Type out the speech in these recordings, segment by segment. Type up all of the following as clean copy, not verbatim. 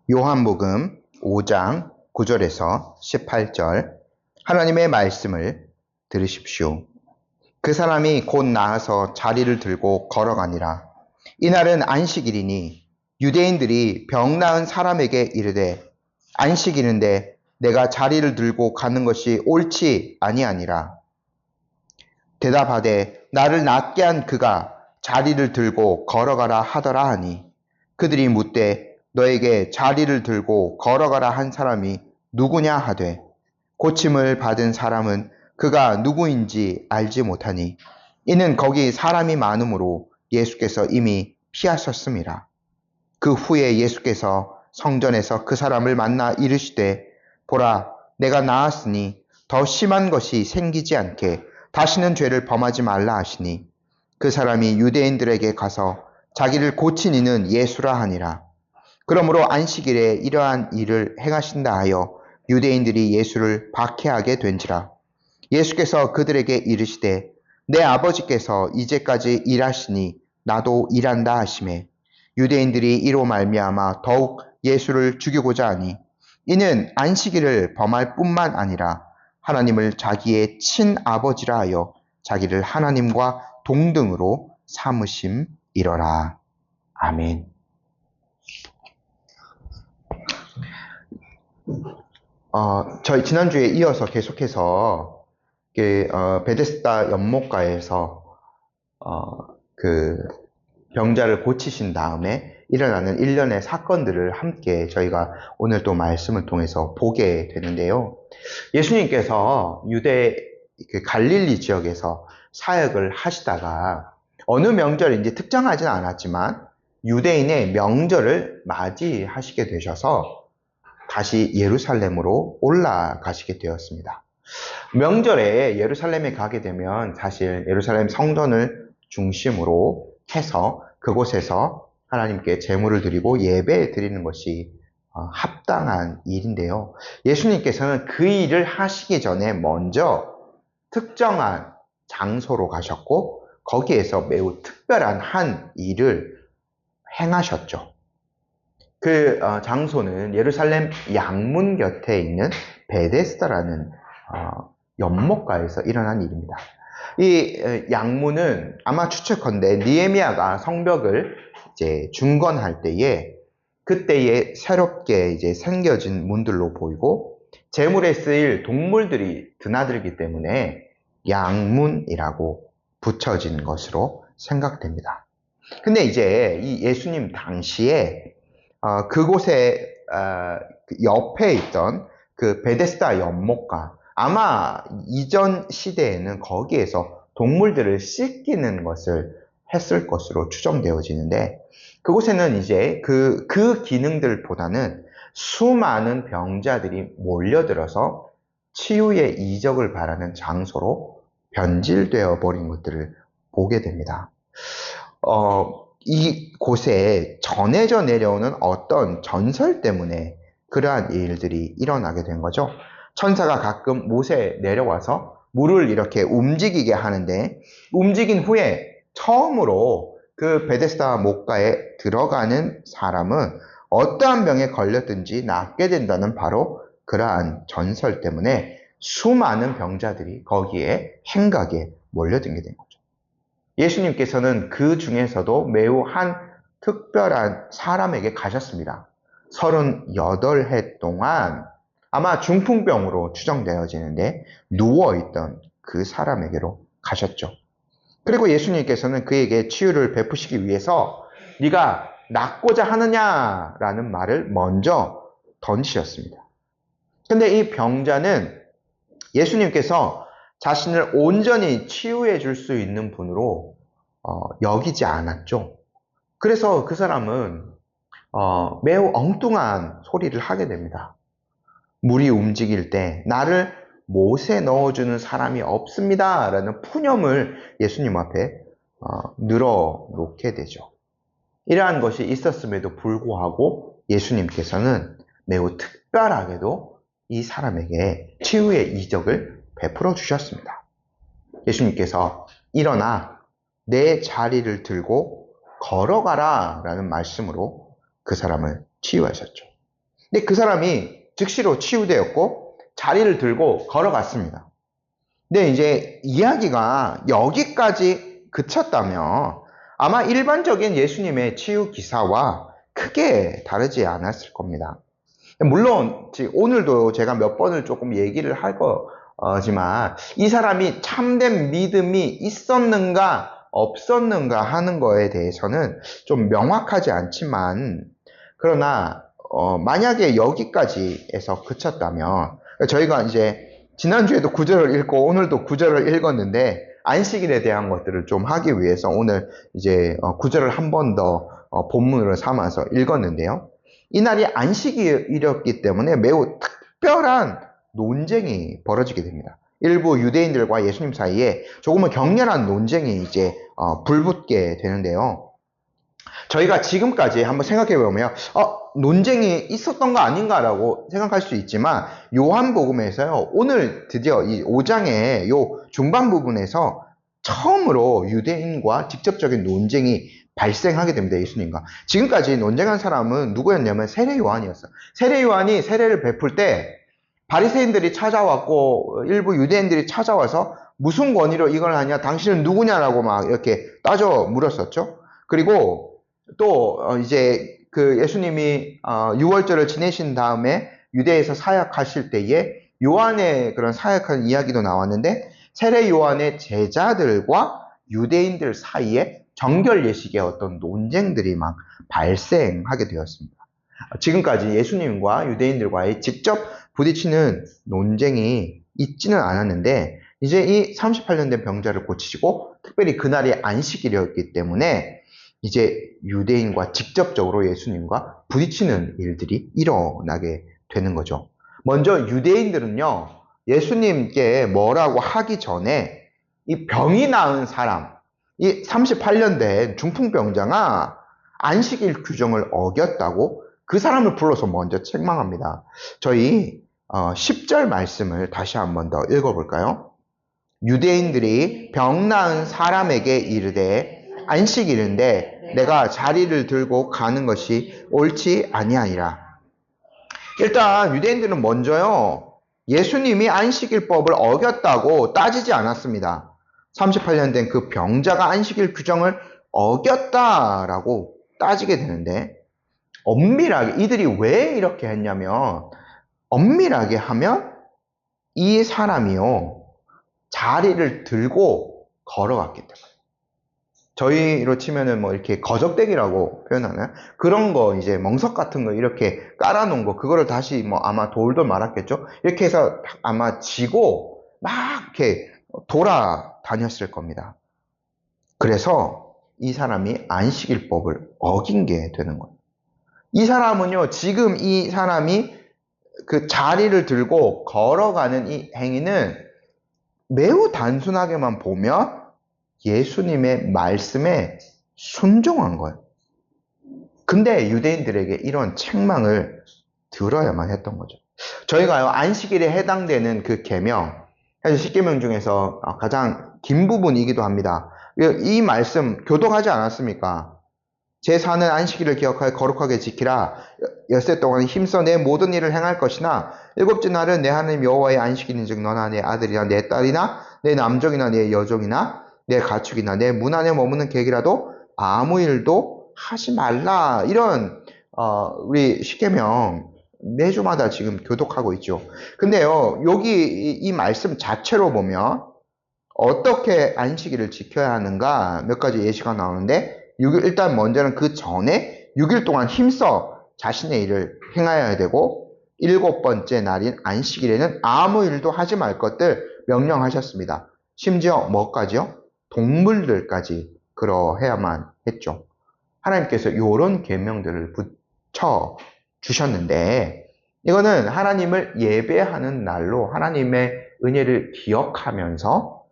요한복음 5장 9절에서 18절 하나님의 말씀을 들으십시오. 그 사람이 곧 나아서 자리를 들고 걸어가니라. 이날은 안식일이니 유대인들이 병 나은 사람에게 이르되 안식일인데 내가 자리를 들고 가는 것이 옳지 아니하니라. 대답하되 나를 낫게 한 그가 자리를 들고 걸어가라 하더라 하니 그들이 묻되 너에게 자리를 들고 걸어가라 한 사람이 누구냐 하되 고침을 받은 사람은 그가 누구인지 알지 못하니 이는 거기 사람이 많으므로 예수께서 이미 피하셨음이라. 그 후에 예수께서 성전에서 그 사람을 만나 이르시되 보라 내가 나았으니 더 심한 것이 생기지 않게 다시는 죄를 범하지 말라 하시니 그 사람이 유대인들에게 가서 자기를 고친 이는 예수라 하니라. 그러므로 안식일에 이러한 일을 행하신다 하여 유대인들이 예수를 박해하게 된지라. 예수께서 그들에게 이르시되 내 아버지께서 이제까지 일하시니 나도 일한다 하시매 유대인들이 이로 말미암아 더욱 예수를 죽이고자 하니 이는 안식일을 범할 뿐만 아니라 하나님을 자기의 친아버지라 하여 자기를 하나님과 동등으로 삼으심이러라. 아멘. 저희 지난주에 이어서 계속해서 베데스다 연못가에서 그 병자를 고치신 다음에 일어나는 일련의 사건들을 함께 저희가 오늘 또 말씀을 통해서 보게 되는데요. 예수님께서 유대 갈릴리 지역에서 사역을 하시다가 어느 명절인지 특정하지는 않았지만 유대인의 명절을 맞이하시게 되셔서 다시 예루살렘으로 올라가시게 되었습니다. 명절에 예루살렘에 가게 되면 사실 예루살렘 성전을 중심으로 해서 그곳에서 하나님께 제물을 드리고 예배 드리는 것이 합당한 일인데요. 예수님께서는 그 일을 하시기 전에 먼저 특정한 장소로 가셨고 거기에서 매우 특별한 한 일을 행하셨죠. 그 장소는 예루살렘 양문 곁에 있는 베데스다라는 연못가에서 일어난 일입니다. 이 양문은 아마 추측컨대 느헤미야가 성벽을 이제 중건할 때에 그때에 새롭게 이제 생겨진 문들로 보이고 제물에 쓰일 동물들이 드나들기 때문에 양문이라고 붙여진 것으로 생각됩니다. 근데 이제 이 예수님 당시에 그곳에 옆에 있던 그 베데스다 연못가 아마 이전 시대에는 거기에서 동물들을 씻기는 것을 했을 것으로 추정되어지는데 그곳에는 이제 그 기능들보다는 수많은 병자들이 몰려들어서 치유의 이적을 바라는 장소로 변질되어 버린 것들을 보게 됩니다. 이 곳에 전해져 내려오는 어떤 전설 때문에 그러한 일들이 일어나게 된 거죠. 천사가 가끔 못에 내려와서 물을 이렇게 움직이게 하는데 움직인 후에 처음으로 그 베데스다 못가에 들어가는 사람은 어떠한 병에 걸렸든지 낫게 된다는 바로 그러한 전설 때문에 수많은 병자들이 거기에 행각에 몰려들게 된 거죠. 예수님께서는 그 중에서도 매우 한 특별한 사람에게 가셨습니다. 38해 동안 아마 중풍병으로 추정되어지는데 누워있던 그 사람에게로 가셨죠. 그리고 예수님께서는 그에게 치유를 베푸시기 위해서 네가 낫고자 하느냐라는 말을 먼저 던지셨습니다. 근데 이 병자는 예수님께서 자신을 온전히 치유해 줄 수 있는 분으로 여기지 않았죠. 그래서 그 사람은 매우 엉뚱한 소리를 하게 됩니다. 물이 움직일 때 나를 못에 넣어주는 사람이 없습니다 라는 푸념을 예수님 앞에 늘어놓게 되죠. 이러한 것이 있었음에도 불구하고 예수님께서는 매우 특별하게도 이 사람에게 치유의 이적을 베풀어 주셨습니다. 예수님께서 일어나 내 자리를 들고 걸어가라 라는 말씀으로 그 사람을 치유하셨죠. 근데 그 사람이 즉시로 치유되었고 자리를 들고 걸어갔습니다. 근데 이제 이야기가 여기까지 그쳤다면 아마 일반적인 예수님의 치유 기사와 크게 다르지 않았을 겁니다. 물론 오늘도 제가 몇 번을 조금 얘기를 할 거지만 이 사람이 참된 믿음이 있었는가 없었는가 하는 거에 대해서는 좀 명확하지 않지만, 그러나 만약에 여기까지에서 그쳤다면, 저희가 이제 지난주에도 구절을 읽고 오늘도 구절을 읽었는데 안식일에 대한 것들을 좀 하기 위해서 오늘 이제 구절을 한 번 더 본문으로 삼아서 읽었는데요. 이날이 안식일이었기 때문에 매우 특별한 논쟁이 벌어지게 됩니다. 일부 유대인들과 예수님 사이에 조금은 격렬한 논쟁이 이제 불붙게 되는데요. 저희가 지금까지 한번 생각해 보면 논쟁이 있었던 거 아닌가라고 생각할 수 있지만, 요한복음에서요, 오늘 드디어 이 5장의 요 중반 부분에서 처음으로 유대인과 직접적인 논쟁이 발생하게 됩니다. 예수님과. 지금까지 논쟁한 사람은 누구였냐면 세례 요한이었어요. 세례 요한이 세례를 베풀 때 바리새인들이 찾아왔고 일부 유대인들이 찾아와서 무슨 권위로 이걸 하냐, 당신은 누구냐라고 막 이렇게 따져 물었었죠. 그리고 또 이제 그 예수님이 6월절을 지내신 다음에 유대에서 사역하실 때에 요한의 그런 사역하는 이야기도 나왔는데, 세례 요한의 제자들과 유대인들 사이에 정결 예식의 어떤 논쟁들이 막 발생하게 되었습니다. 지금까지 예수님과 유대인들과의 직접 부딪히는 논쟁이 있지는 않았는데, 이제 이 38년 된 병자를 고치시고 특별히 그날이 안식일이었기 때문에 이제 유대인과 직접적으로 예수님과 부딪히는 일들이 일어나게 되는 거죠. 먼저 유대인들은요, 예수님께 뭐라고 하기 전에 이 병이 나은 사람, 이 38년 된 중풍병자가 안식일 규정을 어겼다고 그 사람을 불러서 먼저 책망합니다. 저희 10절 말씀을 다시 한번 더 읽어볼까요? 유대인들이 병 나은 사람에게 이르되 안식일인데 내가 자리를 들고 가는 것이 옳지 아니하니라. 일단 유대인들은 먼저요, 예수님이 안식일법을 어겼다고 따지지 않았습니다. 38년 된 그 병자가 안식일 규정을 어겼다라고 따지게 되는데, 엄밀하게 이들이 왜 이렇게 했냐면, 엄밀하게 하면 이 사람이요, 자리를 들고 걸어갔기 때문에. 저희로 치면은 뭐 이렇게 거적대기라고 표현하나요? 그런 거 이제 멍석 같은 거 이렇게 깔아놓은 거, 그거를 다시 뭐 아마 돌돌 말았겠죠? 이렇게 해서 아마 지고 막 이렇게 돌아다녔을 겁니다. 그래서 이 사람이 안식일법을 어긴 게 되는 거예요. 이 사람은요, 지금 이 사람이 그 자리를 들고 걸어가는 이 행위는 매우 단순하게만 보면 예수님의 말씀에 순종한 거예요. 근데 유대인들에게 이런 책망을 들어야만 했던 거죠. 저희가요, 안식일에 해당되는 그 계명, 사실 10계명 중에서 가장 긴 부분이기도 합니다. 이 말씀 교독하지 않았습니까? 제4는 안식일을 기억하여 거룩하게 지키라. 엿새 동안 힘써 내 모든 일을 행할 것이나 일곱째 날은 내 하나님 여호와의 안식일인즉 너나 내 아들이나 내 딸이나 내 남종이나 내 여종이나 내 가축이나 내 문 안에 머무는 객이라도 아무 일도 하지 말라. 이런 우리 10계명 매주마다 지금 교독하고 있죠. 근데요, 여기 이 말씀 자체로 보면 어떻게 안식일을 지켜야 하는가 몇 가지 예시가 나오는데, 일단 먼저는 그 전에 6일 동안 힘써 자신의 일을 행하여야 되고, 7번째 날인 안식일에는 아무 일도 하지 말 것들 명령하셨습니다. 심지어 뭐까지요? 동물들까지 그러해야만 했죠. 하나님께서 이런 계명들을 붙여 주셨는데, 이거는 하나님을 예배하는 날로 하나님의 은혜를 기억하면서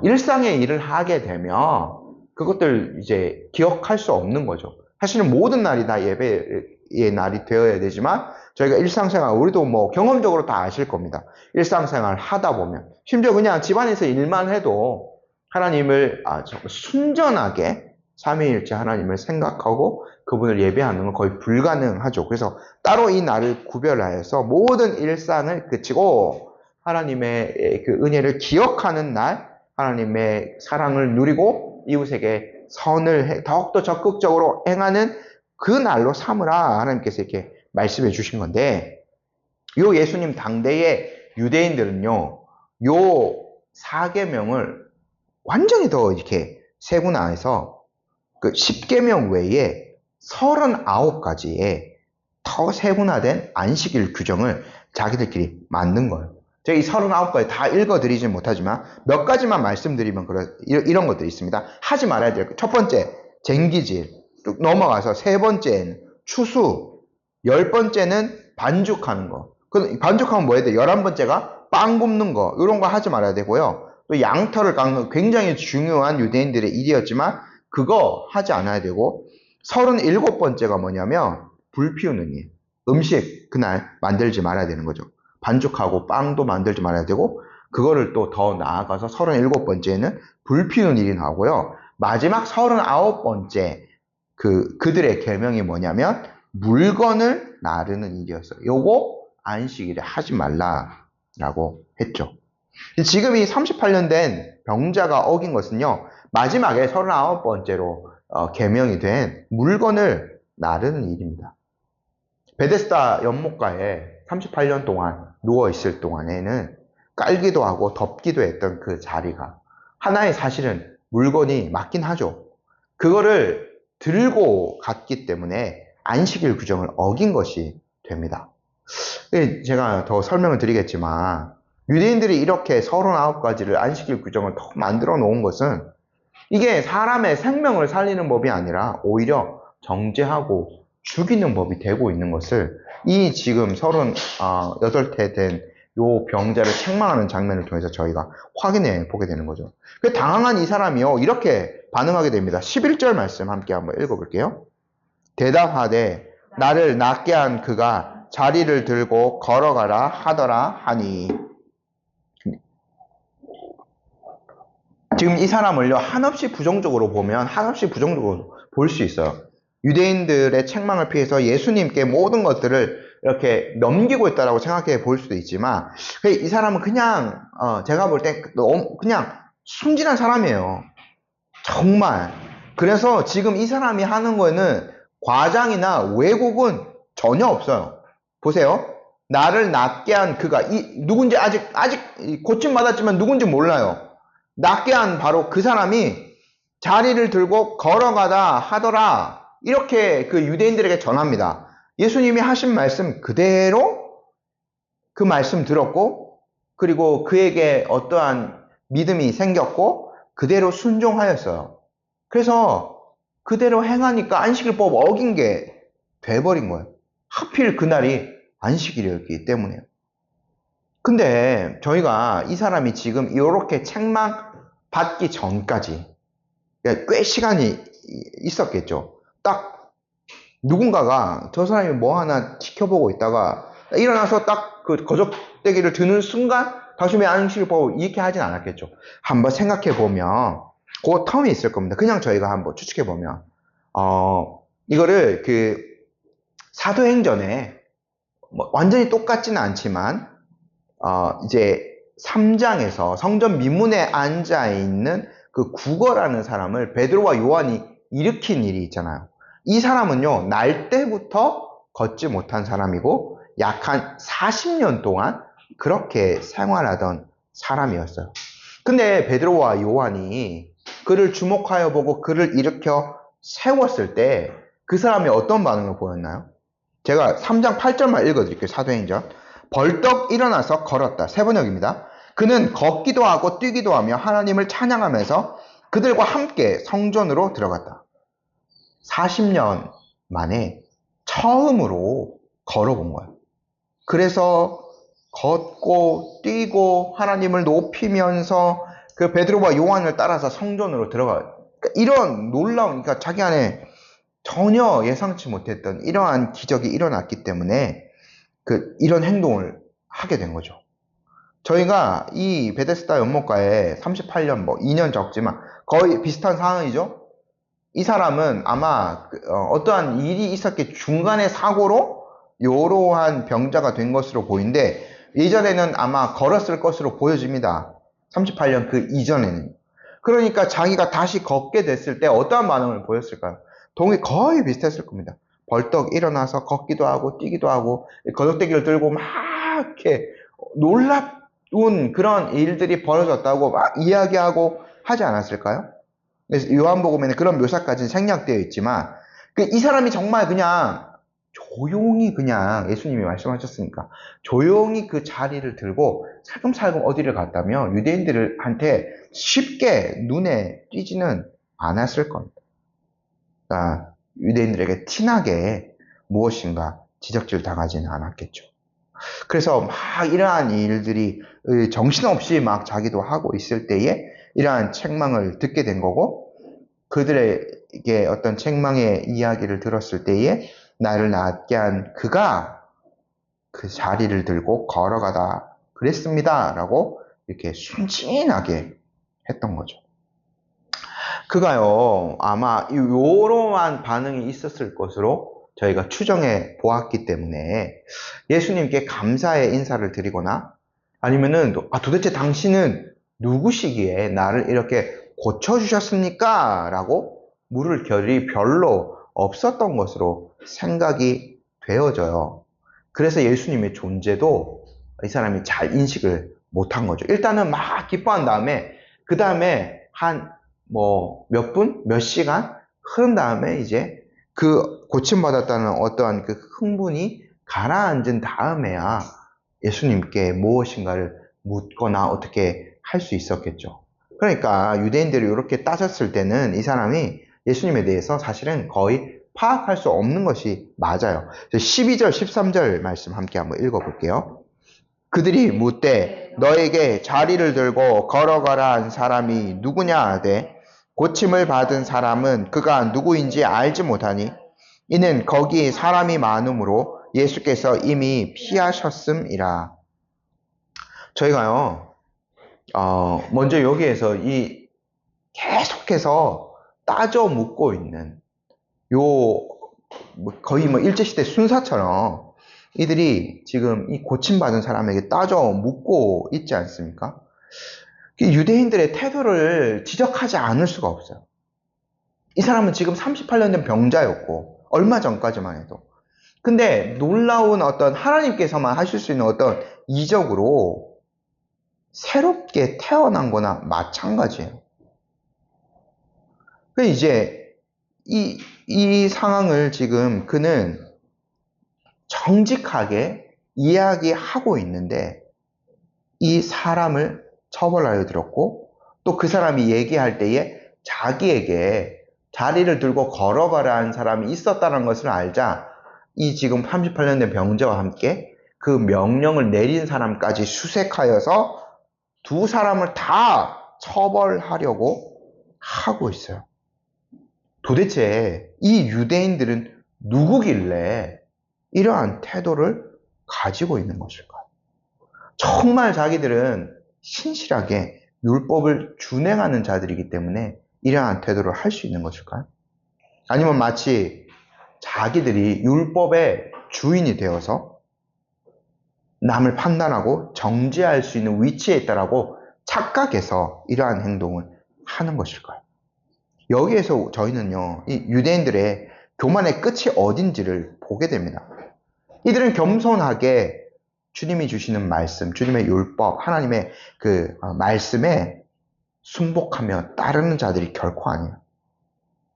일상의 일을 하게 되면 그것들 이제 기억할 수 없는 거죠. 사실은 모든 날이 다 예배의 날이 되어야 되지만, 저희가 일상생활, 우리도 뭐 경험적으로 다 아실 겁니다. 일상생활 하다 보면 심지어 그냥 집안에서 일만 해도 하나님을 순전하게 삼위일체 하나님을 생각하고 그분을 예배하는 건 거의 불가능하죠. 그래서 따로 이 날을 구별하여서 모든 일상을 그치고 하나님의 그 은혜를 기억하는 날, 하나님의 사랑을 누리고 이웃에게 선을 더욱더 적극적으로 행하는 그 날로 삼으라 하나님께서 이렇게 말씀해 주신 건데, 요 예수님 당대의 유대인들은요, 요 4계명을 완전히 더 이렇게 세분화해서 그 10계명 외에 39가지의 더 세분화된 안식일 규정을 자기들끼리 만든 거예요. 제가 이 39가지 다 읽어드리진 못하지만 몇 가지만 말씀드리면 이런 것들이 있습니다. 하지 말아야 될 것. 첫 번째, 쟁기질. 쭉 넘어가서 세 번째는 추수. 10번째는 반죽하는 거. 반죽하면 뭐 해야 돼? 11번째가 빵 굽는 거. 이런 거 하지 말아야 되고요. 또 양털을 깎는 거 굉장히 중요한 유대인들의 일이었지만 그거 하지 않아야 되고, 37번째가 뭐냐면 불 피우는 일. 음식 그날 만들지 말아야 되는 거죠. 반죽하고 빵도 만들지 말아야 되고, 그거를 또 더 나아가서 37번째는 불 피우는 일이 나오고요. 마지막 39번째 그들의 계명이 뭐냐면 물건을 나르는 일이었어요. 요거 안식일에 하지 말라라고 했죠. 지금 이 38년 된 병자가 어긴 것은요, 마지막에 39번째로 계명이 된 물건을 나르는 일입니다. 베데스다 연못가에 38년 동안 누워있을 동안에는 깔기도 하고 덮기도 했던 그 자리가 하나의 사실은 물건이 맞긴 하죠. 그거를 들고 갔기 때문에 안식일 규정을 어긴 것이 됩니다. 제가 더 설명을 드리겠지만 유대인들이 이렇게 39가지를 안식일 규정을 더 만들어 놓은 것은 이게 사람의 생명을 살리는 법이 아니라 오히려 정죄하고 죽이는 법이 되고 있는 것을 이 지금 38태 된 요 병자를 책망하는 장면을 통해서 저희가 확인해 보게 되는 거죠. 당황한 이 사람이요, 이렇게 반응하게 됩니다. 11절 말씀 함께 한번 읽어볼게요. 대답하되 나를 낫게 한 그가 자리를 들고 걸어가라 하더라 하니. 지금 이 사람을요, 한없이 부정적으로 보면 한없이 부정적으로 볼 수 있어요. 유대인들의 책망을 피해서 예수님께 모든 것들을 이렇게 넘기고 있다라고 생각해 볼 수도 있지만, 이 사람은 그냥 제가 볼 때 그냥 순진한 사람이에요. 정말. 그래서 지금 이 사람이 하는 거에는 과장이나 왜곡은 전혀 없어요. 보세요. 나를 낫게 한 그가 누군지 아직 고침받았지만 누군지 몰라요. 낫게 한 바로 그 사람이 자리를 들고 걸어가다 하더라. 이렇게 그 유대인들에게 전합니다. 예수님이 하신 말씀 그대로 그 말씀 들었고, 그리고 그에게 어떠한 믿음이 생겼고 그대로 순종하였어요. 그래서 그대로 행하니까 안식일법 어긴 게 돼버린 거예요. 하필 그날이 안식일이었기 때문에요. 근데 저희가 이 사람이 지금 이렇게 책망 받기 전까지 꽤 시간이 있었겠죠. 딱 누군가가 저 사람이 뭐 하나 지켜보고 있다가 일어나서 딱 그 거적대기를 드는 순간 다시 안식일법을 이렇게 하진 않았겠죠. 한번 생각해 보면 그 텀이 있을 겁니다. 그냥 저희가 한번 추측해 보면 이거를 그 사도행전에 완전히 똑같지는 않지만 이제 3장에서 성전 미문에 앉아 있는 그 구거라는 사람을 베드로와 요한이 일으킨 일이 있잖아요. 이 사람은요, 날 때부터 걷지 못한 사람이고 약 한 40년 동안 그렇게 생활하던 사람이었어요. 근데 베드로와 요한이 그를 주목하여 보고 그를 일으켜 세웠을 때 그 사람이 어떤 반응을 보였나요? 제가 3장 8절만 읽어드릴게요. 사도행전. 벌떡 일어나서 걸었다. 세번역입니다. 그는 걷기도 하고 뛰기도 하며 하나님을 찬양하면서 그들과 함께 성전으로 들어갔다. 40년 만에 처음으로 걸어본 거예요. 그래서 걷고 뛰고 하나님을 높이면서 그 베드로와 요한을 따라서 성전으로 들어가요. 그러니까 이런 놀라운, 그러니까 자기 안에 전혀 예상치 못했던 이러한 기적이 일어났기 때문에 이런 행동을 하게 된 거죠. 저희가 이 베데스다 연못가에 38년 2년 적지만 거의 비슷한 상황이죠. 이 사람은 아마 어떠한 일이 있었기 중간에 사고로 이러한 병자가 된 것으로 보이는데 예전에는 아마 걸었을 것으로 보여집니다. 38년 그 이전에는. 그러니까 자기가 다시 걷게 됐을 때 어떠한 반응을 보였을까요? 동이 거의 비슷했을 겁니다. 벌떡 일어나서 걷기도 하고 뛰기도 하고 거적대기를 들고 막 이렇게 놀라운 그런 일들이 벌어졌다고 막 이야기하고 하지 않았을까요? 그래서 요한복음에는 그런 묘사까지는 생략되어 있지만 이 사람이 정말 그냥 조용히 그냥 예수님이 말씀하셨으니까 조용히 그 자리를 들고 살금살금 어디를 갔다면 유대인들한테 쉽게 눈에 띄지는 않았을 겁니다. 그러니까 유대인들에게 티나게 무엇인가 지적질 당하지는 않았겠죠. 그래서 막 이러한 일들이 정신없이 막 자기도 하고 있을 때에 이러한 책망을 듣게 된 거고 그들에게 어떤 책망의 이야기를 들었을 때에 나를 낫게 한 그가 그 자리를 들고 걸어가다 그랬습니다. 라고 이렇게 순진하게 했던 거죠. 그가요, 아마 이러한 반응이 있었을 것으로 저희가 추정해 보았기 때문에 예수님께 감사의 인사를 드리거나 아니면은 도대체 당신은 누구시기에 나를 이렇게 고쳐주셨습니까? 라고 물을 겨를이 별로 없었던 것으로 생각이 되어져요. 그래서 예수님의 존재도 이 사람이 잘 인식을 못한 거죠. 일단은 막 기뻐한 다음에 그 다음에 몇 분, 몇 시간 흐른 다음에 이제 그 고침받았다는 어떠한 그 흥분이 가라앉은 다음에야 예수님께 무엇인가를 묻거나 어떻게 할 수 있었겠죠. 그러니까 유대인들이 이렇게 따졌을 때는 이 사람이 예수님에 대해서 사실은 거의 파악할 수 없는 것이 맞아요. 12절, 13절 말씀 함께 한번 읽어볼게요. 그들이 묻되 너에게 자리를 들고 걸어가라 한 사람이 누구냐 하되 고침을 받은 사람은 그가 누구인지 알지 못하니 이는 거기 사람이 많음으로 예수께서 이미 피하셨음이라. 저희가요, 먼저 여기에서 계속해서 따져 묻고 있는 거의 일제시대 순사처럼 이들이 지금 이 고침받은 사람에게 따져 묻고 있지 않습니까? 유대인들의 태도를 지적하지 않을 수가 없어요. 이 사람은 지금 38년 된 병자였고 얼마 전까지만 해도 근데 놀라운 어떤 하나님께서만 하실 수 있는 어떤 이적으로 새롭게 태어난 거나 마찬가지예요. 이제 이 상황을 지금 그는 정직하게 이야기하고 있는데 이 사람을 처벌하여 들었고 또 그 사람이 얘기할 때에 자기에게 자리를 들고 걸어가라 한 사람이 있었다는 것을 알자 이 지금 38년 된 병자와 함께 그 명령을 내린 사람까지 수색하여서 두 사람을 다 처벌하려고 하고 있어요. 도대체 이 유대인들은 누구길래 이러한 태도를 가지고 있는 것일까요? 정말 자기들은 신실하게 율법을 준행하는 자들이기 때문에 이러한 태도를 할 수 있는 것일까요? 아니면 마치 자기들이 율법의 주인이 되어서 남을 판단하고 정죄할 수 있는 위치에 있다라고 착각해서 이러한 행동을 하는 것일까요? 여기에서 저희는요, 이 유대인들의 교만의 끝이 어딘지를 보게 됩니다. 이들은 겸손하게 주님이 주시는 말씀, 주님의 율법, 하나님의 그 말씀에 순복하며 따르는 자들이 결코 아니에요.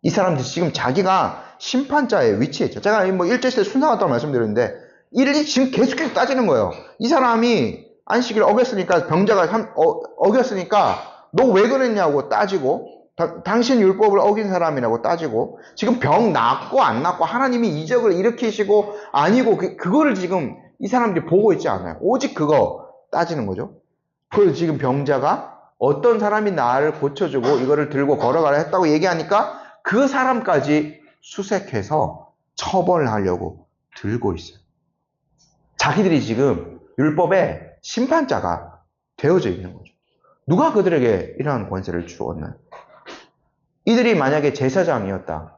이 사람들이 지금 자기가 심판자의 위치에 있죠. 제가 1절시대 순사 같다고 말씀드렸는데 이를 지금 계속해서 따지는 거예요. 이 사람이 안식일 어겼으니까 병자가 어겼으니까 너 왜 그랬냐고 따지고 당신 율법을 어긴 사람이라고 따지고 지금 병 낫고 안 낫고 하나님이 이적을 일으키시고 아니고 그거를 지금 이 사람들이 보고 있지 않아요. 오직 그거 따지는 거죠. 그래서 지금 병자가 어떤 사람이 나를 고쳐주고 이거를 들고 걸어가라 했다고 얘기하니까 그 사람까지 수색해서 처벌하려고 들고 있어요. 자기들이 지금 율법의 심판자가 되어져 있는 거죠. 누가 그들에게 이러한 권세를 주었나요? 이들이 만약에 제사장이었다면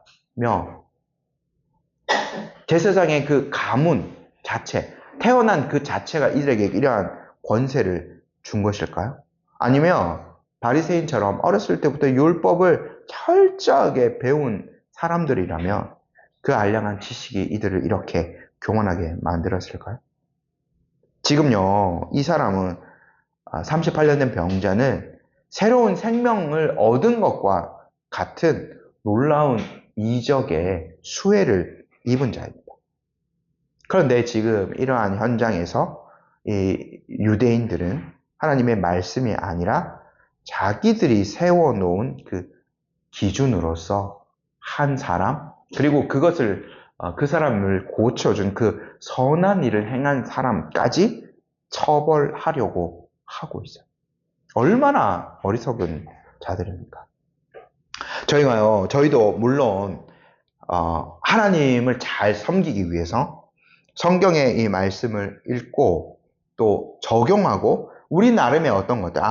제사장의 그 가문 자체, 태어난 그 자체가 이들에게 이러한 권세를 준 것일까요? 아니면 바리새인처럼 어렸을 때부터 율법을 철저하게 배운 사람들이라면 그 알량한 지식이 이들을 이렇게 교만하게 만들었을까요? 지금요, 이 사람은 38년 된 병자는 새로운 생명을 얻은 것과 같은 놀라운 이적의 수혜를 입은 자입니다. 그런데 지금 이러한 현장에서 이 유대인들은 하나님의 말씀이 아니라 자기들이 세워놓은 그 기준으로서 한 사람, 그리고 그것을 그 사람을 고쳐준 그 선한 일을 행한 사람까지 처벌하려고 하고 있어요. 얼마나 어리석은 자들입니까? 저희도 물론 하나님을 잘 섬기기 위해서 성경의 이 말씀을 읽고 또 적용하고 우리 나름의 어떤 것들,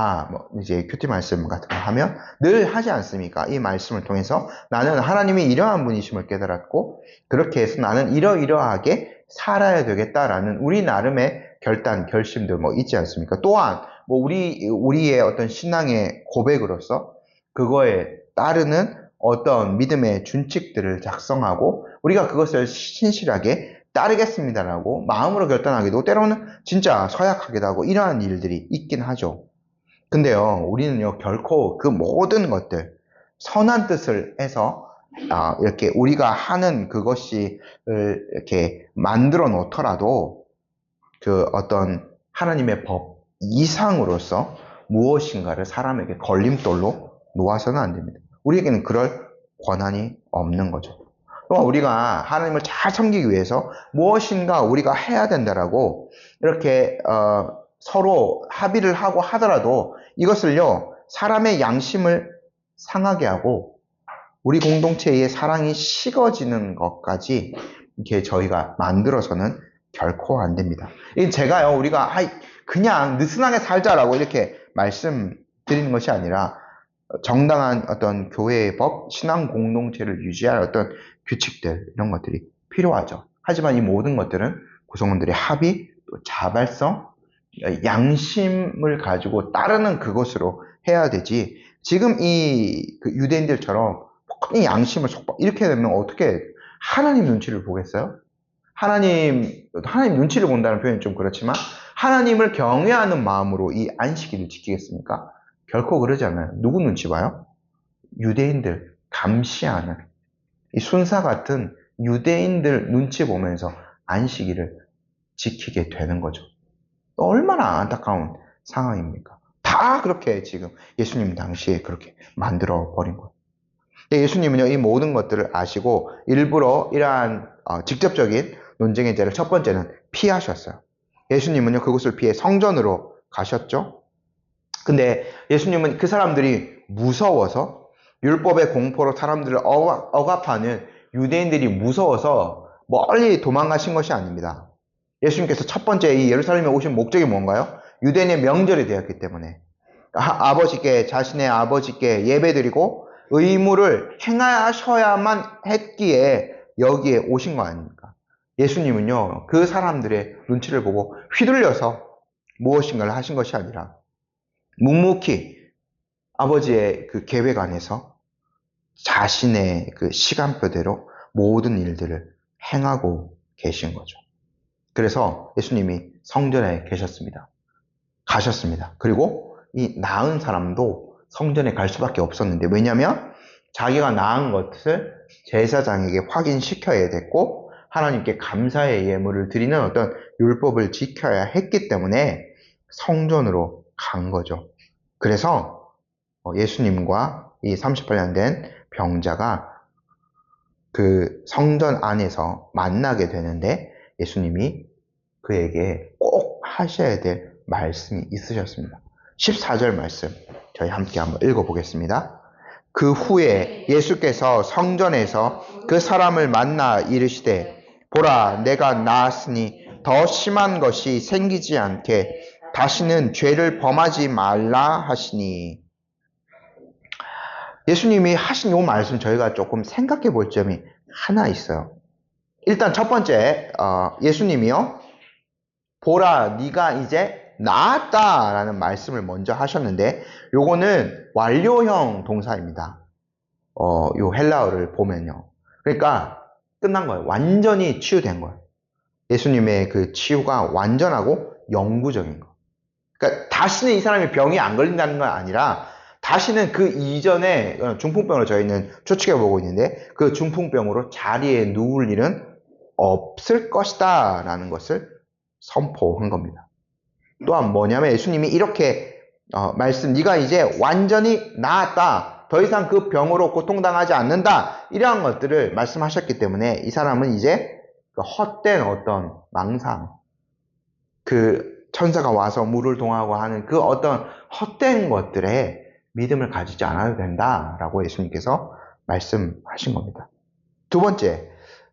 이제 큐티 말씀 같은 거 하면 늘 하지 않습니까? 이 말씀을 통해서 나는 하나님이 이러한 분이심을 깨달았고, 그렇게 해서 나는 이러이러하게 살아야 되겠다라는 우리 나름의 결심들 있지 않습니까? 또한, 우리의 어떤 신앙의 고백으로서 그거에 따르는 어떤 믿음의 준칙들을 작성하고, 우리가 그것을 신실하게 따르겠습니다라고 마음으로 결단하기도 때로는 진짜 서약하기도 하고 이러한 일들이 있긴 하죠. 근데요, 우리는요, 결코 그 모든 것들, 선한 뜻을 해서 이렇게 우리가 하는 그것이 이렇게 만들어 놓더라도 그 어떤 하나님의 법 이상으로서 무엇인가를 사람에게 걸림돌로 놓아서는 안 됩니다. 우리에게는 그럴 권한이 없는 거죠. 또 우리가 하나님을 잘 섬기기 위해서 무엇인가 우리가 해야 된다라고 이렇게 서로 합의를 하고 하더라도 이것을요, 사람의 양심을 상하게 하고 우리 공동체의 사랑이 식어지는 것까지 이렇게 저희가 만들어서는 결코 안 됩니다. 우리가 그냥 느슨하게 살자라고 이렇게 말씀드리는 것이 아니라 정당한 어떤 교회의 법, 신앙 공동체를 유지할 어떤 규칙들, 이런 것들이 필요하죠. 하지만 이 모든 것들은 구성원들의 합의, 또 자발성, 양심을 가지고 따르는 그것으로 해야 되지. 지금 그 유대인들처럼 이 양심을 이렇게 되면 어떻게 하나님 눈치를 보겠어요? 하나님 눈치를 본다는 표현이 좀 그렇지만 하나님을 경외하는 마음으로 이 안식일을 지키겠습니까? 결코 그러지 않아요. 누구 눈치 봐요? 유대인들 감시하는 이 순사 같은 유대인들 눈치 보면서 안식일을 지키게 되는 거죠. 얼마나 안타까운 상황입니까? 다 그렇게 지금 예수님 당시에 그렇게 만들어 버린 거예요. 예수님은요, 이 모든 것들을 아시고 일부러 이러한 직접적인 논쟁의 자를 첫 번째는 피하셨어요. 예수님은요, 그곳을 피해 성전으로 가셨죠. 근데 예수님은 그 사람들이 무서워서, 율법의 공포로 사람들을 억압하는 유대인들이 무서워서 멀리 도망가신 것이 아닙니다. 예수님께서 첫 번째 이 예루살렘에 오신 목적이 뭔가요? 유대인의 명절이 되었기 때문에 자신의 아버지께 예배드리고 의무를 행하셔야만 했기에 여기에 오신 거 아닙니까? 예수님은요, 그 사람들의 눈치를 보고 휘둘려서 무엇인가를 하신 것이 아니라 묵묵히 아버지의 그 계획 안에서 자신의 그 시간표대로 모든 일들을 행하고 계신 거죠. 그래서 예수님이 성전에 가셨습니다. 그리고 이 나은 사람도 성전에 갈 수밖에 없었는데, 왜냐하면 자기가 나은 것을 제사장에게 확인시켜야 됐고 하나님께 감사의 예물을 드리는 어떤 율법을 지켜야 했기 때문에 성전으로 간 거죠. 그래서 예수님과 이 38년 된 병자가 그 성전 안에서 만나게 되는데 예수님이 그에게 꼭 하셔야 될 말씀이 있으셨습니다. 14절 말씀 저희 함께 한번 읽어보겠습니다. 그 후에 예수께서 성전에서 그 사람을 만나 이르시되 보라, 내가 나았으니 더 심한 것이 생기지 않게 다시는 죄를 범하지 말라 하시니. 예수님이 하신 요 말씀 저희가 조금 생각해 볼 점이 하나 있어요. 일단 첫 번째, 예수님이요. 보라, 네가 이제 나았다라는 말씀을 먼저 하셨는데, 요거는 완료형 동사입니다. 요 헬라어를 보면요. 그러니까 끝난 거예요. 완전히 치유된 거예요. 예수님의 그 치유가 완전하고 영구적인 거. 그러니까 다시는 이 사람이 병이 안 걸린다는 건 아니라 다시는 그 이전에 중풍병으로 저희는 추측해 보고 있는데 그 중풍병으로 자리에 누울 일은 없을 것이다 라는 것을 선포한 겁니다. 또한 뭐냐면 예수님이 이렇게 말씀, 네가 이제 완전히 나았다, 더 이상 그 병으로 고통당하지 않는다, 이러한 것들을 말씀하셨기 때문에 이 사람은 이제 그 헛된 어떤 망상, 그 천사가 와서 물을 동하고 하는 그 어떤 헛된 것들에 믿음을 가지지 않아도 된다라고 예수님께서 말씀하신 겁니다. 두 번째,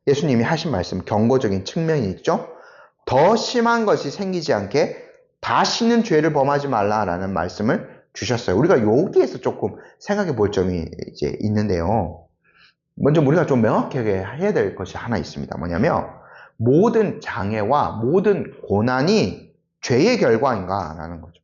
예수님이 하신 말씀, 경고적인 측면이 있죠. 더 심한 것이 생기지 않게 다시는 죄를 범하지 말라라는 말씀을 주셨어요. 우리가 여기에서 조금 생각해 볼 점이 이제 있는데요. 먼저 우리가 좀 명확하게 해야 될 것이 하나 있습니다. 뭐냐면 모든 장애와 모든 고난이 죄의 결과인가라는 거죠.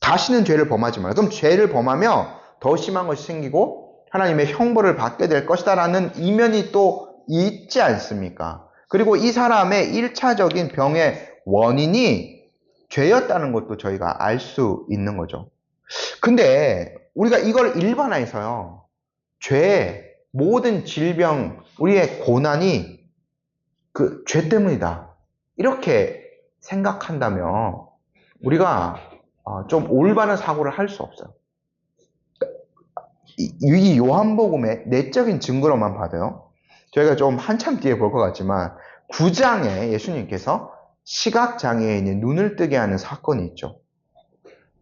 다시는 죄를 범하지 말라. 그럼 죄를 범하면 더 심한 것이 생기고 하나님의 형벌을 받게 될 것이다라는 이면이 또 있지 않습니까? 그리고 이 사람의 1차적인 병의 원인이 죄였다는 것도 저희가 알 수 있는 거죠. 근데 우리가 이걸 일반화해서요. 죄, 모든 질병, 우리의 고난이 그 죄 때문이다. 이렇게 생각한다면 우리가 좀 올바른 사고를 할 수 없어요. 이 요한복음의 내적인 증거로만 봐도요. 저희가 좀 한참 뒤에 볼 것 같지만 9장에 예수님께서 시각장애인의 눈을 뜨게 하는 사건이 있죠.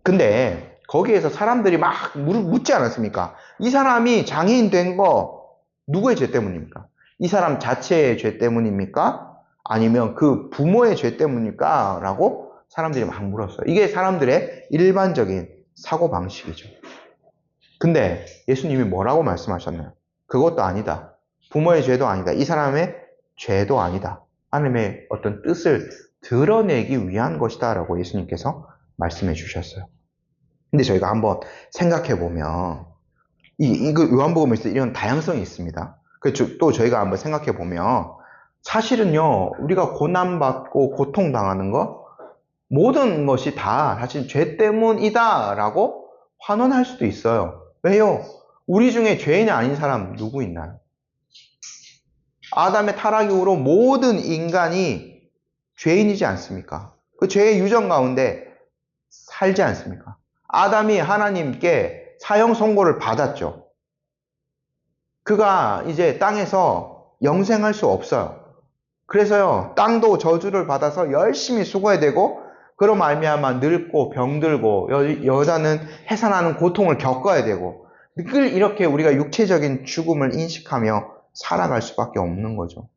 근데 거기에서 사람들이 막 묻지 않았습니까? 이 사람이 장애인 된 거 누구의 죄 때문입니까? 이 사람 자체의 죄 때문입니까? 아니면 그 부모의 죄 때문입니까? 라고 사람들이 막 물었어요. 이게 사람들의 일반적인 사고방식이죠. 근데 예수님이 뭐라고 말씀하셨나요? 그것도 아니다. 부모의 죄도 아니다. 이 사람의 죄도 아니다. 하나님의 어떤 뜻을 드러내기 위한 것이다 라고 예수님께서 말씀해 주셨어요. 근데 저희가 한번 생각해 보면 이거 요한복음에서 이런 다양성이 있습니다. 또 저희가 한번 생각해 보면 사실은요, 우리가 고난받고 고통당하는 거 모든 것이 다 사실 죄 때문이다 라고 환원할 수도 있어요. 왜요? 우리 중에 죄인이 아닌 사람 누구 있나요? 아담의 타락 이후로 모든 인간이 죄인이지 않습니까? 그 죄의 유전 가운데 살지 않습니까? 아담이 하나님께 사형 선고를 받았죠. 그가 이제 땅에서 영생할 수 없어요. 그래서요, 땅도 저주를 받아서 열심히 수고해야 되고, 그로 말미암아 늙고 병들고 여자는 해산하는 고통을 겪어야 되고, 늘 이렇게 우리가 육체적인 죽음을 인식하며 살아갈 수밖에 없는 거죠.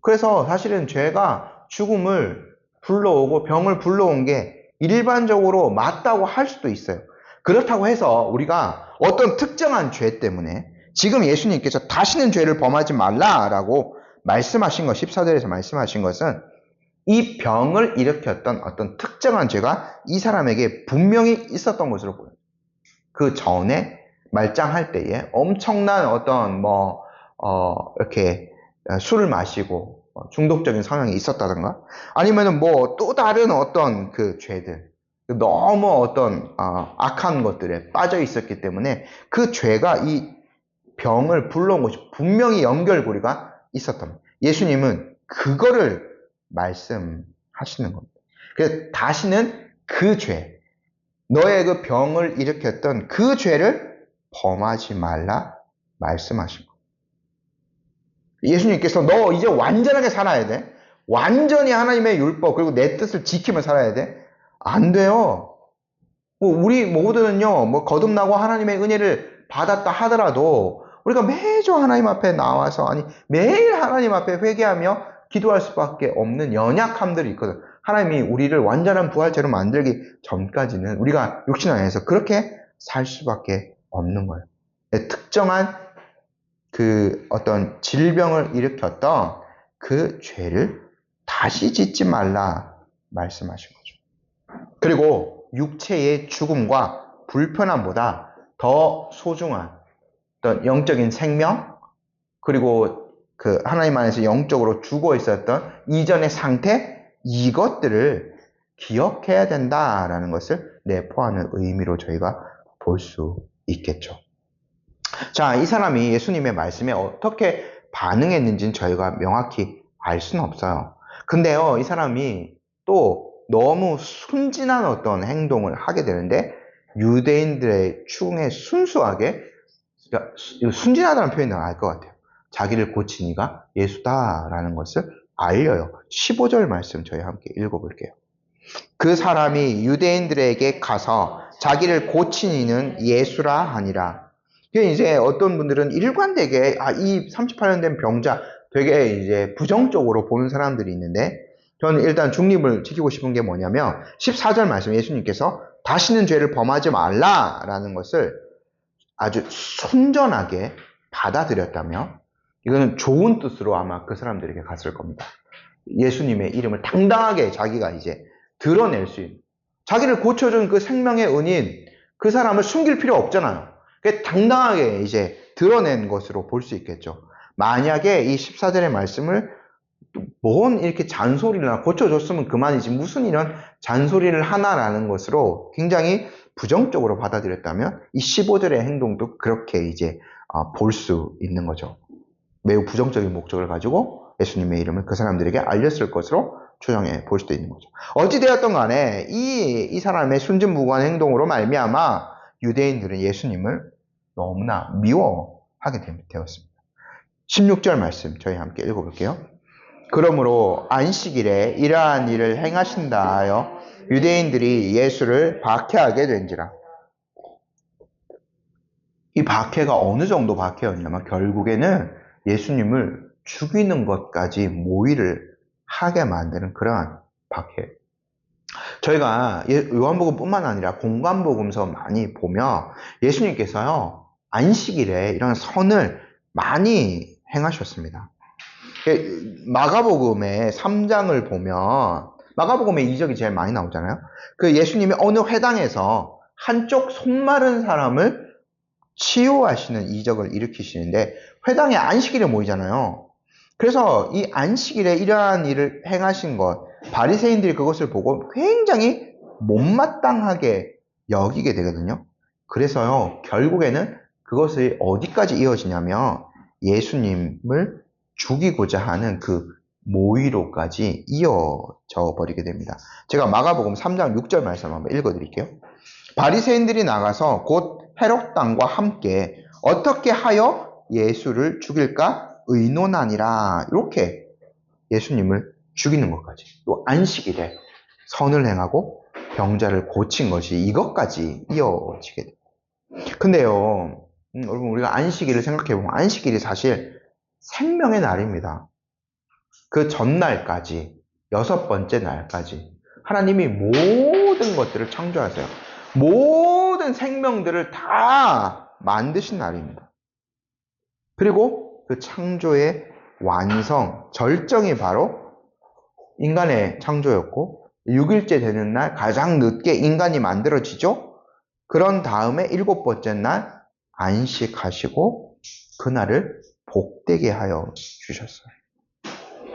그래서 사실은 죄가 죽음을 불러오고 병을 불러온 게 일반적으로 맞다고 할 수도 있어요. 그렇다고 해서 우리가 어떤 특정한 죄 때문에 지금 예수님께서 다시는 죄를 범하지 말라라고 말씀하신 것, 14절에서 말씀하신 것은 이 병을 일으켰던 어떤 특정한 죄가 이 사람에게 분명히 있었던 것으로 보여요. 그 전에 말짱할 때에 엄청난 어떤 이렇게 술을 마시고 중독적인 성향이 있었다던가 아니면은 또 다른 어떤 그 죄들, 너무 어떤 악한 것들에 빠져 있었기 때문에 그 죄가 이 병을 불러온 것이 분명히 연결고리가 있었던 거예요. 예수님은 그거를 말씀하시는 겁니다. 그래서 다시는 그 죄, 너의 그 병을 일으켰던 그 죄를 범하지 말라 말씀하신 거예요. 예수님께서 너 이제 완전하게 살아야 돼. 완전히 하나님의 율법 그리고 내 뜻을 지키며 살아야 돼. 안 돼요. 우리 모두는요, 거듭나고 하나님의 은혜를 받았다 하더라도 우리가 매주 하나님 앞에 나와서 매일 하나님 앞에 회개하며 기도할 수밖에 없는 연약함들이 있거든. 하나님이 우리를 완전한 부활체로 만들기 전까지는 우리가 육신 안에서 그렇게 살 수밖에 없는 거예요. 특정한 그 어떤 질병을 일으켰던 그 죄를 다시 짓지 말라 말씀하신 거죠. 그리고 육체의 죽음과 불편함보다 더 소중한 어떤 영적인 생명, 그리고 그 하나님 안에서 영적으로 죽어 있었던 이전의 상태, 이것들을 기억해야 된다라는 것을 내포하는 의미로 저희가 볼 수 있겠죠. 자, 이 사람이 예수님의 말씀에 어떻게 반응했는지는 저희가 명확히 알 수는 없어요. 근데요, 이 사람이 또 너무 순진한 어떤 행동을 하게 되는데, 유대인들의 추궁에 순수하게, 그러니까 순진하다는 표현이 나을 것 같아요. 자기를 고친 이가 예수다라는 것을 알려요. 15절 말씀 저희 함께 읽어볼게요. 그 사람이 유대인들에게 가서 자기를 고친 이는 예수라 하니라. 이제 어떤 분들은 일관되게 이 38년 된 병자 되게 이제 부정적으로 보는 사람들이 있는데, 저는 일단 중립을 지키고 싶은 게 뭐냐면 14절 말씀, 예수님께서 다시는 죄를 범하지 말라라는 것을 아주 순전하게 받아들였다면 이거는 좋은 뜻으로 아마 그 사람들에게 갔을 겁니다. 예수님의 이름을 당당하게 자기가 이제 드러낼 수 있는, 자기를 고쳐준 그 생명의 은인, 그 사람을 숨길 필요 없잖아요. 당당하게 이제 드러낸 것으로 볼 수 있겠죠. 만약에 이 14절의 말씀을 뭔 이렇게 잔소리를 고쳐줬으면 그만이지 무슨 이런 잔소리를 하나라는 것으로 굉장히 부정적으로 받아들였다면 이 15절의 행동도 그렇게 이제 볼 수 있는 거죠. 매우 부정적인 목적을 가지고 예수님의 이름을 그 사람들에게 알렸을 것으로 추정해 볼 수도 있는 거죠. 어찌되었던 간에 이 사람의 순진무구한 행동으로 말미암아 유대인들은 예수님을 너무나 미워하게 되었습니다. 16절 말씀 저희 함께 읽어볼게요. 그러므로 안식일에 이러한 일을 행하신다 하여 유대인들이 예수를 박해하게 된지라. 이 박해가 어느 정도 박해였냐면 결국에는 예수님을 죽이는 것까지 모의를 하게 만드는 그러한 박해. 저희가 요한복음뿐만 아니라 공관복음서 많이 보면 예수님께서요 안식일에 이런 선을 많이 행하셨습니다. 마가복음의 3장을 보면 마가복음의 이적이 제일 많이 나오잖아요. 그 예수님이 어느 회당에서 한쪽 손마른 사람을 치유하시는 이적을 일으키시는데 회당에 안식일에 모이잖아요. 그래서 이 안식일에 이러한 일을 행하신 것, 바리새인들이 그것을 보고 굉장히 못마땅하게 여기게 되거든요. 그래서요 결국에는 그것이 어디까지 이어지냐면 예수님을 죽이고자 하는 그 모의로까지 이어져 버리게 됩니다. 제가 마가복음 3장 6절 말씀 한번 읽어드릴게요. 바리새인들이 나가서 곧 헤롯 당과 함께 어떻게 하여 예수를 죽일까 의논하니라. 이렇게 예수님을 죽이는 것까지, 또 안식일에 선을 행하고 병자를 고친 것이 이것까지 이어지게 됩니다. 근데요 여러분, 우리가 안식일을 생각해보면 안식일이 사실 생명의 날입니다. 그 전날까지, 6번째 날까지 하나님이 모든 것들을 창조하세요. 모든 생명들을 다 만드신 날입니다. 그리고 그 창조의 완성, 절정이 바로 인간의 창조였고 6일째 되는 날 가장 늦게 인간이 만들어지죠. 그런 다음에 7번째 날 안식하시고 그날을 복되게 하여 주셨어요.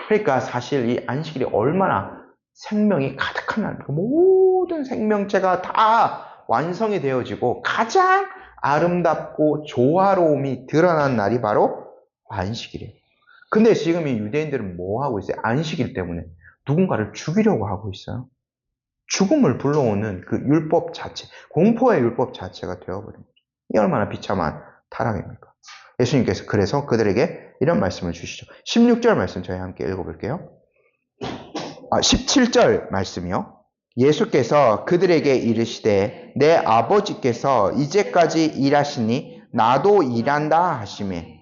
그러니까 사실 이 안식일이 얼마나 생명이 가득한 날, 모든 생명체가 다 완성이 되어지고 가장 아름답고 조화로움이 드러난 날이 바로 안식일이에요. 근데 지금 이 유대인들은 뭐 하고 있어요? 안식일 때문에 누군가를 죽이려고 하고 있어요. 죽음을 불러오는 그 율법 자체, 공포의 율법 자체가 되어버린 거죠. 이 얼마나 비참한 타락입니까? 예수님께서 그래서 그들에게 이런 말씀을 주시죠. 16절 말씀 저희 함께 읽어볼게요. 17절 말씀이요. 예수께서 그들에게 이르시되 내 아버지께서 이제까지 일하시니 나도 일한다 하시매.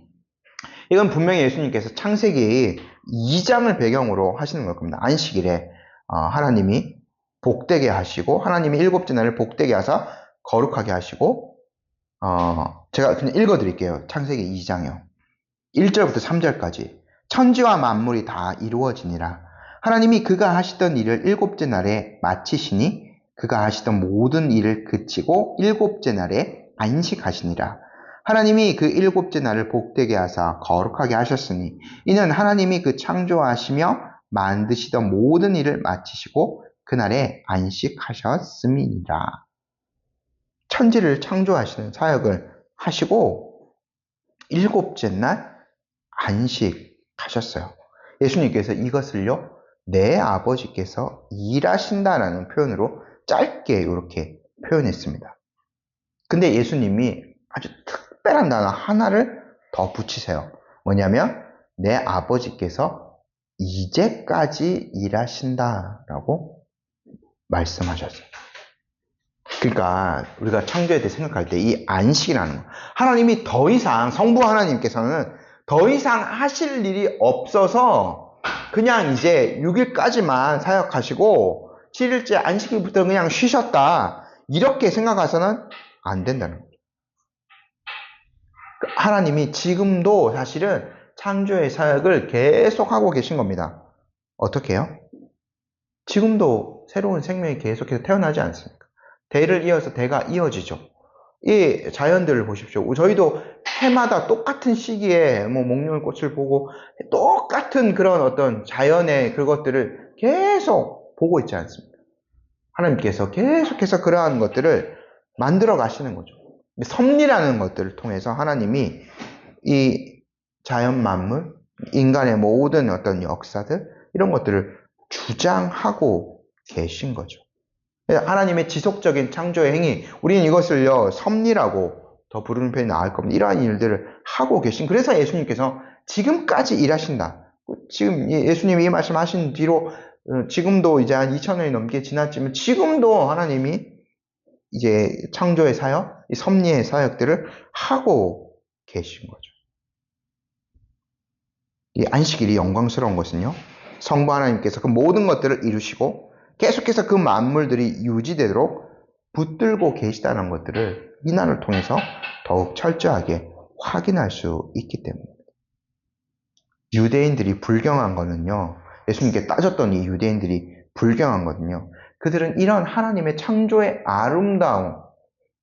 이건 분명히 예수님께서 창세기 2장을 배경으로 하시는 걸 겁니다. 안식일에 하나님이 복되게 하시고 하나님이 7째 날을 복되게 하사 거룩하게 하시고 제가 그냥 읽어드릴게요. 창세기 2장이요. 1절부터 3절까지. 천지와 만물이 다 이루어지니라. 하나님이 그가 하시던 일을 7째 날에 마치시니 그가 하시던 모든 일을 그치고 7째 날에 안식하시니라. 하나님이 그 7째 날을 복되게 하사 거룩하게 하셨으니 이는 하나님이 그 창조하시며 만드시던 모든 일을 마치시고 그날에 안식하셨음이니라. 천지를 창조하시는 사역을 하시고 7째 날 안식하셨어요. 예수님께서 이것을요, 내 아버지께서 일하신다라는 표현으로 짧게 이렇게 표현했습니다. 근데 예수님이 아주 특별한 단어 하나를 더 붙이세요. 뭐냐면 내 아버지께서 이제까지 일하신다라고 말씀하셨어요. 그러니까 우리가 창조에 대해 생각할 때 이 안식이라는 거, 하나님이 더 이상, 성부 하나님께서는 더 이상 하실 일이 없어서 그냥 이제 6일까지만 사역하시고 7일째 안식일부터 그냥 쉬셨다, 이렇게 생각해서는 안 된다는 거죠. 하나님이 지금도 사실은 창조의 사역을 계속하고 계신 겁니다. 어떻게 해요? 지금도 새로운 생명이 계속해서 태어나지 않습니까? 대를 이어서 대가 이어지죠. 이 자연들을 보십시오. 저희도 해마다 똑같은 시기에 목련꽃을 보고 똑같은 그런 어떤 자연의 그것들을 계속 보고 있지 않습니까? 하나님께서 계속해서 그러한 것들을 만들어 가시는 거죠. 섭리라는 것들을 통해서 하나님이 이 자연 만물, 인간의 모든 어떤 역사들, 이런 것들을 주장하고 계신 거죠. 하나님의 지속적인 창조의 행위, 우리는 이것을요, 섭리라고 더 부르는 편이 나을 겁니다. 이러한 일들을 하고 계신, 그래서 예수님께서 지금까지 일하신다. 지금 예수님이 이 말씀하신 뒤로 지금도 이제 한 2000년이 넘게 지났지만 지금도 하나님이 이제 창조의 사역, 이 섭리의 사역들을 하고 계신 거죠. 이 안식일이 영광스러운 것은요, 성부 하나님께서 그 모든 것들을 이루시고 계속해서 그 만물들이 유지되도록 붙들고 계시다는 것들을 이날을 통해서 더욱 철저하게 확인할 수 있기 때문입니다. 유대인들이 불경한 거는요, 예수님께 따졌더니 유대인들이 불경한 거는요, 그들은 이런 하나님의 창조의 아름다움,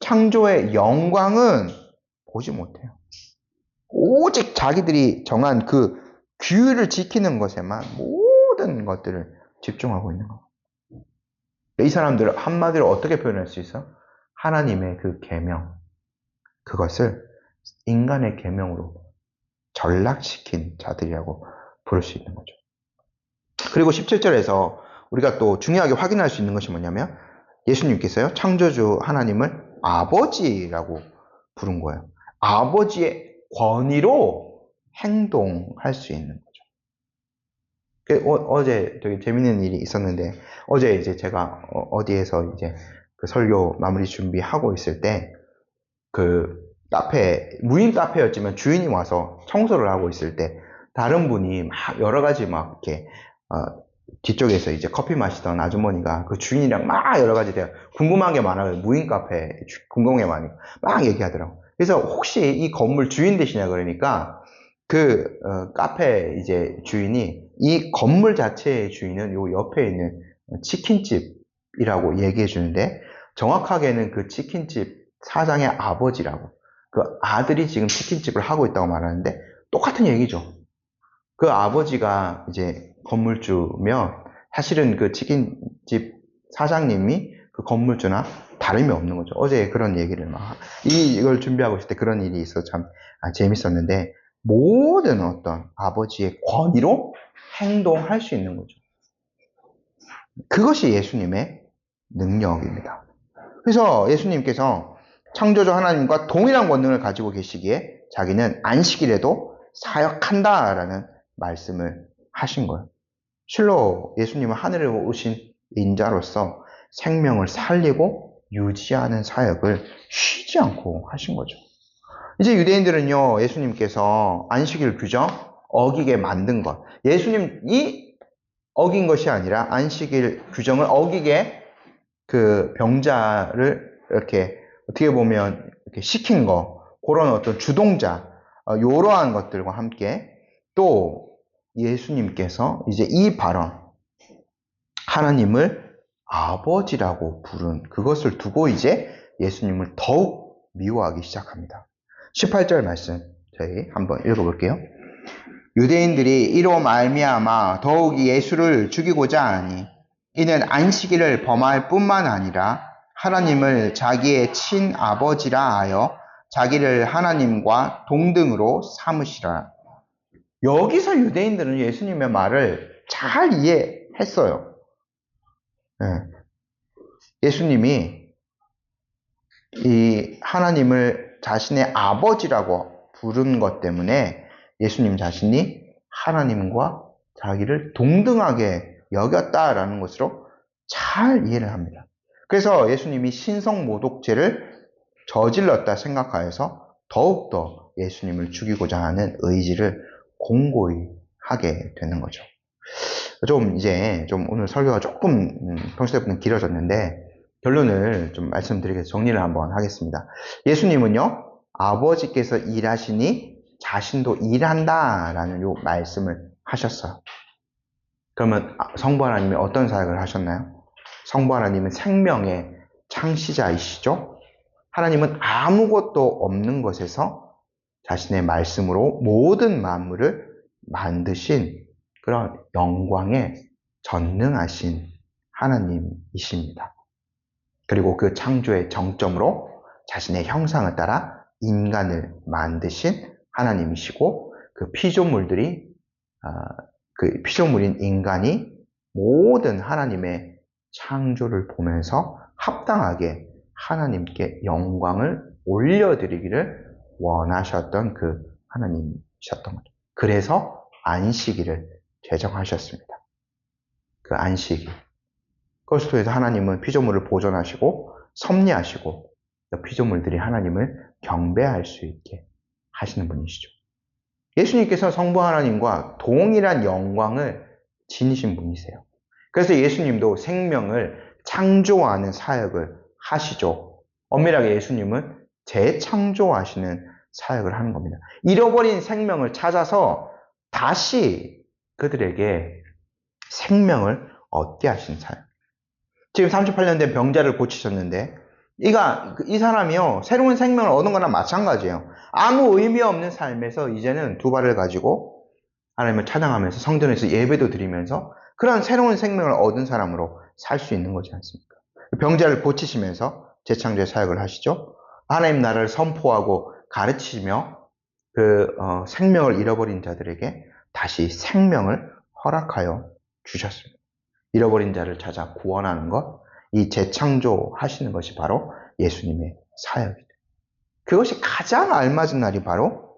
창조의 영광은 보지 못해요. 오직 자기들이 정한 그 규율을 지키는 것에만 모든 것들을 집중하고 있는 겁니다. 이 사람들을 한마디로 어떻게 표현할 수 있어? 하나님의 그 계명, 그것을 인간의 계명으로 전락시킨 자들이라고 부를 수 있는 거죠. 그리고 17절에서 우리가 또 중요하게 확인할 수 있는 것이 뭐냐면 예수님께서요, 창조주 하나님을 아버지라고 부른 거예요. 아버지의 권위로 행동할 수 있는 거죠. 어제 되게 재밌는 일이 있었는데, 어제 이제 제가 어디에서 이제 그 설교 마무리 준비하고 있을 때, 그 무인 카페였지만 주인이 와서 청소를 하고 있을 때, 다른 분이 막 여러 가지 막 이렇게, 뒤쪽에서 이제 커피 마시던 아주머니가 그 주인이랑 막 여러 가지 궁금한 게 많아요. 무인 카페 궁금한 게 많으니까 막 얘기하더라고. 그래서 혹시 이 건물 주인 되시냐 그러니까 그 카페 이제 주인이 이 건물 자체의 주인은 요 옆에 있는 치킨집이라고 얘기해 주는데, 정확하게는 그 치킨집 사장의 아버지라고, 그 아들이 지금 치킨집을 하고 있다고 말하는데 똑같은 얘기죠. 그 아버지가 이제 건물주면 사실은 그 치킨집 사장님이 그 건물주나 다름이 없는 거죠. 어제 그런 얘기를 이걸 준비하고 있을 때 그런 일이 있어서 참 재밌었는데, 모든 어떤 아버지의 권위로 행동할 수 있는 거죠. 그것이 예수님의 능력입니다. 그래서 예수님께서 창조주 하나님과 동일한 권능을 가지고 계시기에 자기는 안식일에도 사역한다라는 말씀을 하신 거예요. 실로 예수님은 하늘에 오신 인자로서 생명을 살리고 유지하는 사역을 쉬지 않고 하신 거죠. 이제 유대인들은요, 예수님께서 안식일 규정 어기게 만든 것, 예수님이 어긴 것이 아니라 안식일 규정을 어기게 그 병자를 이렇게 어떻게 보면 이렇게 시킨 거, 그런 어떤 주동자, 이러한 것들과 함께 또 예수님께서 이제 이 발언, 하나님을 아버지라고 부른 그것을 두고 이제 예수님을 더욱 미워하기 시작합니다. 18절 말씀 저희 한번 읽어볼게요. 유대인들이 이로 말미암아 더욱이 예수를 죽이고자 하니 이는 안식일을 범할 뿐만 아니라 하나님을 자기의 친아버지라 하여 자기를 하나님과 동등으로 삼으시라. 여기서 유대인들은 예수님의 말을 잘 이해했어요. 예수님이 이 하나님을 자신의 아버지라고 부른 것 때문에 예수님 자신이 하나님과 자기를 동등하게 여겼다라는 것으로 잘 이해를 합니다. 그래서 예수님이 신성모독죄를 저질렀다 생각하여서 더욱더 예수님을 죽이고자 하는 의지를 공고히 하게 되는 거죠. 이제 오늘 설교가 조금 평소에보다 길어졌는데 결론을 좀 말씀드리겠습니다. 정리를 한번 하겠습니다. 예수님은요, 아버지께서 일하시니 자신도 일한다라는 요 말씀을 하셨어요. 그러면 성부 하나님이 어떤 사역을 하셨나요? 성부 하나님은 생명의 창시자이시죠? 하나님은 아무것도 없는 것에서 자신의 말씀으로 모든 만물을 만드신 그런 영광에 전능하신 하나님이십니다. 그리고 그 창조의 정점으로 자신의 형상을 따라 인간을 만드신 하나님이시고 그 피조물인 인간이 모든 하나님의 창조를 보면서 합당하게 하나님께 영광을 올려드리기를 원하셨던 그 하나님이셨던 거죠. 그래서 안식일을 제정하셨습니다. 그 안식일. 그것을 통해서 하나님은 피조물을 보존하시고 섭리하시고 피조물들이 하나님을 경배할 수 있게 하시는 분이시죠. 예수님께서 성부 하나님과 동일한 영광을 지니신 분이세요. 그래서 예수님도 생명을 창조하는 사역을 하시죠. 엄밀하게 예수님은 재창조하시는 사역을 하는 겁니다. 잃어버린 생명을 찾아서 다시 그들에게 생명을 얻게 하신 사역. 지금 38년 된 병자를 고치셨는데 이 사람이요, 새로운 생명을 얻은 거나 마찬가지예요. 아무 의미 없는 삶에서 이제는 두 발을 가지고 하나님을 찬양하면서 성전에서 예배도 드리면서 그런 새로운 생명을 얻은 사람으로 살 수 있는 거지 않습니까? 병자를 고치시면서 재창조의 사역을 하시죠. 하나님 나라를 선포하고 가르치며 생명을 잃어버린 자들에게 다시 생명을 허락하여 주셨습니다. 잃어버린 자를 찾아 구원하는 것, 이 재창조하시는 것이 바로 예수님의 사역이다. 그것이 가장 알맞은 날이 바로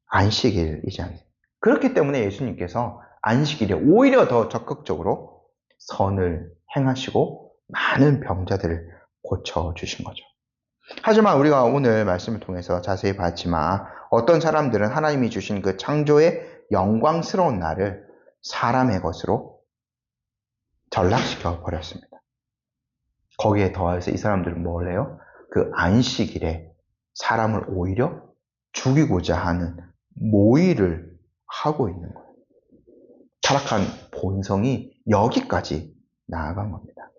안식일이지 않습니까? 그렇기 때문에 예수님께서 안식일에 오히려 더 적극적으로 선을 행하시고 많은 병자들을 고쳐주신 거죠. 하지만 우리가 오늘 말씀을 통해서 자세히 봤지만 어떤 사람들은 하나님이 주신 그 창조의 영광스러운 날을 사람의 것으로 전락시켜 버렸습니다. 거기에 더해서 이 사람들은 뭘 해요? 그 안식일에 사람을 오히려 죽이고자 하는 모의를 하고 있는 거예요. 타락한 본성이 여기까지 나아간 겁니다.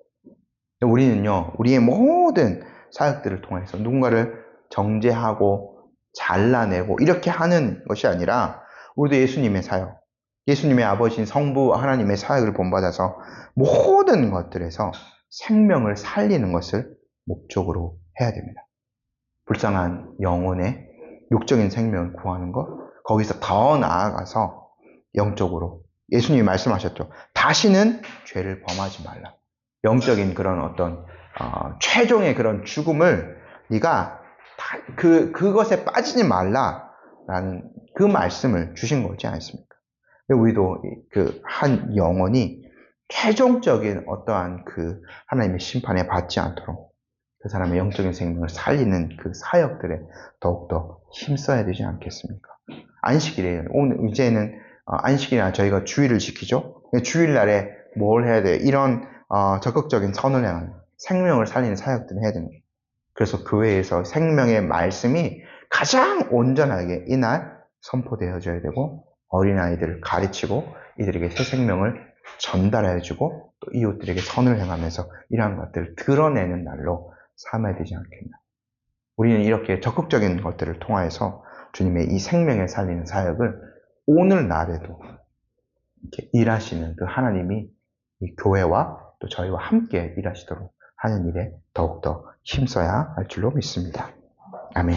우리는요, 우리의 모든 사역들을 통해서 누군가를 정죄하고 잘라내고 이렇게 하는 것이 아니라 우리도 예수님의 사역, 예수님의 아버지인 성부 하나님의 사역을 본받아서 모든 것들에서 생명을 살리는 것을 목적으로 해야 됩니다. 불쌍한 영혼의 육적인 생명을 구하는 것, 거기서 더 나아가서 영적으로 예수님이 말씀하셨죠. 다시는 죄를 범하지 말라. 영적인 그런 어떤 최종의 그런 죽음을 네가 그것에 빠지지 말라라는 그 말씀을 주신 거지 않습니까? 우리도 그 한 영혼이 최종적인 어떠한 그 하나님의 심판에 받지 않도록 그 사람의 영적인 생명을 살리는 그 사역들에 더욱더 힘써야 되지 않겠습니까? 안식일에 오늘 이제는 안식일이나 저희가 주일을 지키죠. 주일날에 뭘 해야 돼요? 이런 적극적인 선을 향한 생명을 살리는 사역들을 해야 됩니다. 그래서 교회에서 생명의 말씀이 가장 온전하게 이날 선포되어져야 되고, 어린아이들을 가르치고 이들에게 새 생명을 전달해주고 또 이웃들에게 선을 행하면서 이러한 것들을 드러내는 날로 삼아야 되지 않겠나. 우리는 이렇게 적극적인 것들을 통하여서 주님의 이 생명을 살리는 사역을 오늘날에도 이렇게 일하시는 그 하나님이 이 교회와 또 저희와 함께 일하시도록 하는 일에 더욱더 힘써야 할 줄로 믿습니다. 아멘.